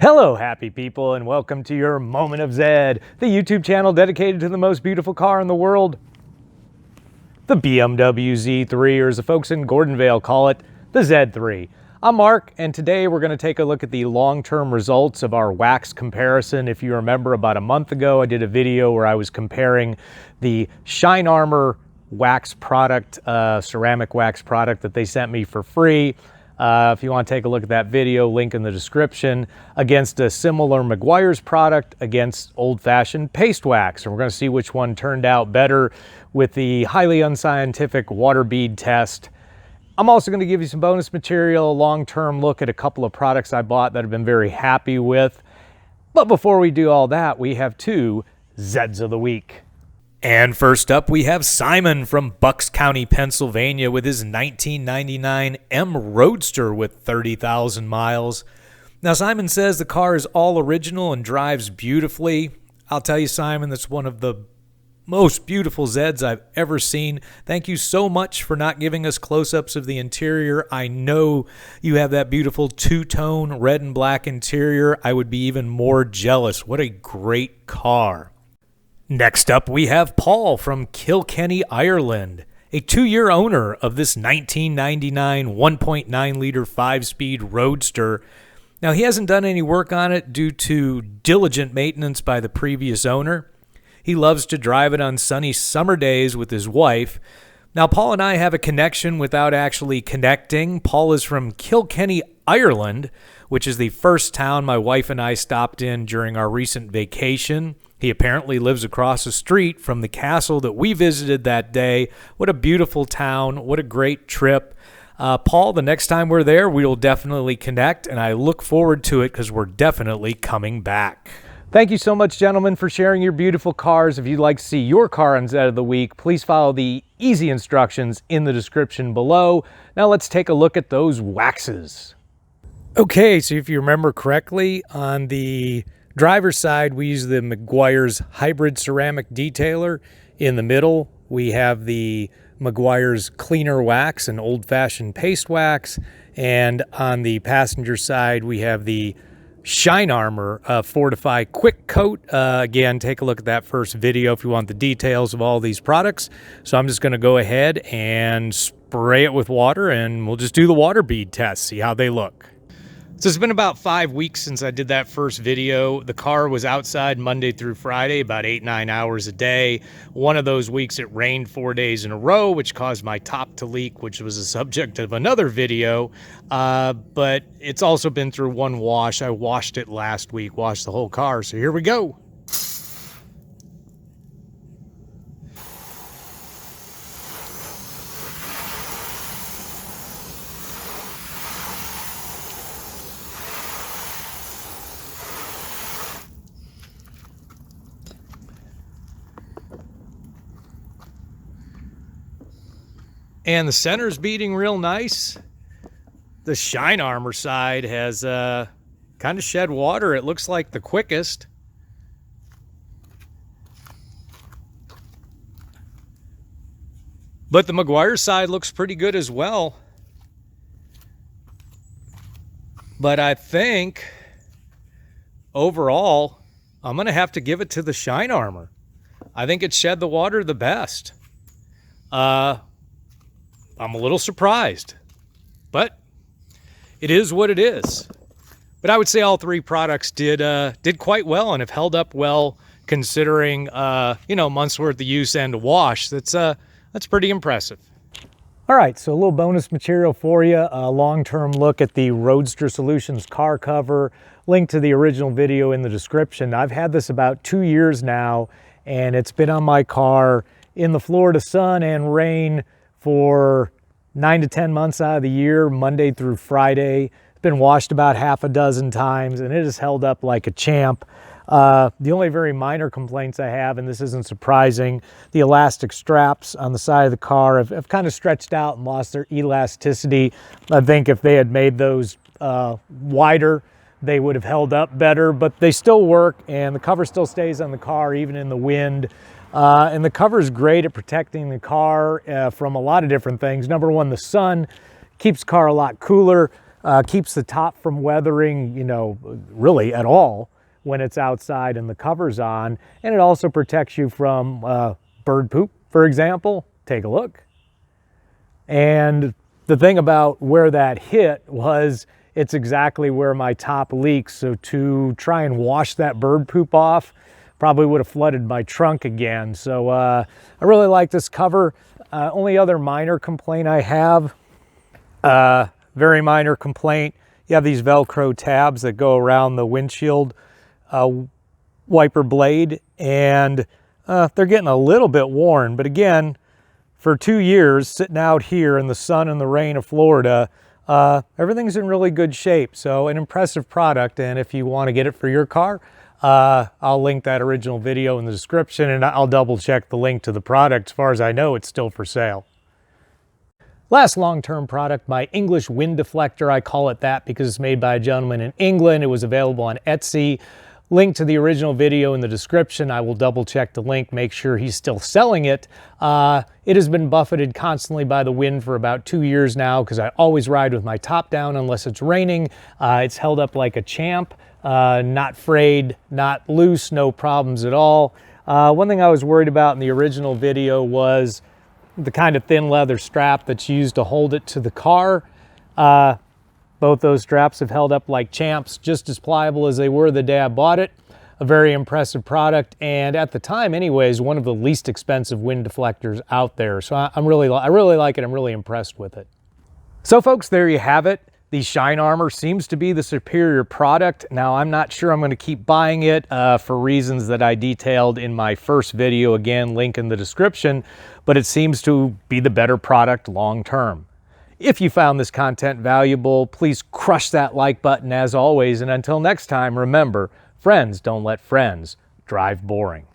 Hello, happy people, and welcome to your Moment of Zed, the YouTube channel dedicated to the most beautiful car in the world, the BMW Z3, or as the folks in Gordonvale call it, the Z3. I'm Mark, and today we're going to take a look at the long-term results of our wax comparison. If you remember, about a month ago, I did a video where I was comparing the Shine Armor wax product, ceramic wax product that they sent me for free. If you want to take a look at that video, link in the description, against a similar Meguiar's product against old-fashioned paste wax. And we're going to see which one turned out better with the highly unscientific water bead test. I'm also going to give you some bonus material, a long-term look at a couple of products I bought that I've been very happy with. But before we do all that, we have two Zeds of the week. And first up, we have Simon from Bucks County, Pennsylvania, with his 1999 M Roadster with 30,000 miles. Now, Simon says the car is all original and drives beautifully. I'll tell you, Simon, that's one of the most beautiful Zeds I've ever seen. Thank you so much for not giving us close-ups of the interior. I know you have that beautiful two-tone red and black interior. I would be even more jealous. What a great car. Next up, we have Paul from Kilkenny, Ireland, a 2-year owner of this 1999 1.9-liter 5-speed Roadster. Now, he hasn't done any work on it due to diligent maintenance by the previous owner. He loves to drive it on sunny summer days with his wife. Now, Paul and I have a connection without actually connecting. Paul is from Kilkenny, Ireland, which is the first town my wife and I stopped in during our recent vacation. He apparently lives across the street from the castle that we visited that day. What a beautiful town. What a great trip. Paul, the next time we're there, we will definitely connect, and I look forward to it because we're definitely coming back. Thank you so much, gentlemen, for sharing your beautiful cars. If you'd like to see your car on Zed of the Week, please follow the easy instructions in the description below. Now let's take a look at those waxes. Okay, so if you remember correctly, on the driver's side, we use the Meguiar's hybrid ceramic detailer. In the middle, we have the Meguiar's cleaner wax and old-fashioned paste wax. And on the passenger side, we have the Shine Armor Fortify Quick Coat. Again, take a look at that first video if you want the details of all these products. So I'm just going to go ahead and spray it with water, and we'll just do the water bead test, see how they look. So it's been about 5 weeks since I did that first video. The car was outside Monday through Friday, about 8-9 hours a day. One of those weeks it rained 4 days in a row, which caused my top to leak, which was the subject of another video. But it's also been through one wash. I washed it last week, washed the whole car. So here we go. And the center's beating real nice. The Shine Armor side has kind of shed water. It looks like the quickest. But the Meguiar side looks pretty good as well. But I think overall, I'm going to have to give it to the Shine Armor. I think it shed the water the best. I'm a little surprised, but it is what it is. But I would say all three products did quite well and have held up well considering months worth of use and a wash. That's pretty impressive. All right, so a little bonus material for you, a long-term look at the Roadster Solutions car cover. Link to the original video in the description. I've had this about 2 years now, and it's been on my car in the Florida sun and rain for 9 to 10 months out of the year, Monday through Friday. It's been washed about half a dozen times, and it has held up like a champ. The only very minor complaints I have, and this isn't surprising, the elastic straps on the side of the car have kind of stretched out and lost their elasticity. I think if they had made those wider, they would have held up better, but they still work, and the cover still stays on the car even in the wind. And the cover is great at protecting the car from a lot of different things. Number one, the sun keeps the car a lot cooler. keeps the top from weathering, you know, really at all when it's outside and the cover's on. And it also protects you from bird poop, for example. Take a look. And the thing about where that hit was it's exactly where my top leaks. So to try and wash that bird poop off probably would have flooded my trunk again. So I really like this cover. Only other minor complaint I have, very minor complaint, you have these Velcro tabs that go around the windshield wiper blade, and they're getting a little bit worn. But again, for 2 years sitting out here in the sun and the rain of Florida, everything's in really good shape. So an impressive product, and if you want to get it for your car, I'll link that original video in the description, and I'll double check the link to the product. As far as I know, it's still for sale. Last long-term product, my English wind deflector. I call it that because it's made by a gentleman in England. It was available on Etsy. Link to the original video in the description. I will double check the link, make sure he's still selling it. It has been buffeted constantly by the wind for about 2 years now because I always ride with my top down unless it's raining. It's held up like a champ, not frayed, not loose, no problems at all. One thing I was worried about in the original video was the kind of thin leather strap that's used to hold it to the car. Both those straps have held up like champs, just as pliable as they were the day I bought it. A very impressive product, and at the time anyways, one of the least expensive wind deflectors out there. So I really like it. I'm really impressed with it. So folks, there you have it. The Shine Armor seems to be the superior product. Now, I'm not sure I'm going to keep buying it for reasons that I detailed in my first video. Again, link in the description, but it seems to be the better product long term. If you found this content valuable, please crush that like button as always. And until next time, remember, friends don't let friends drive boring.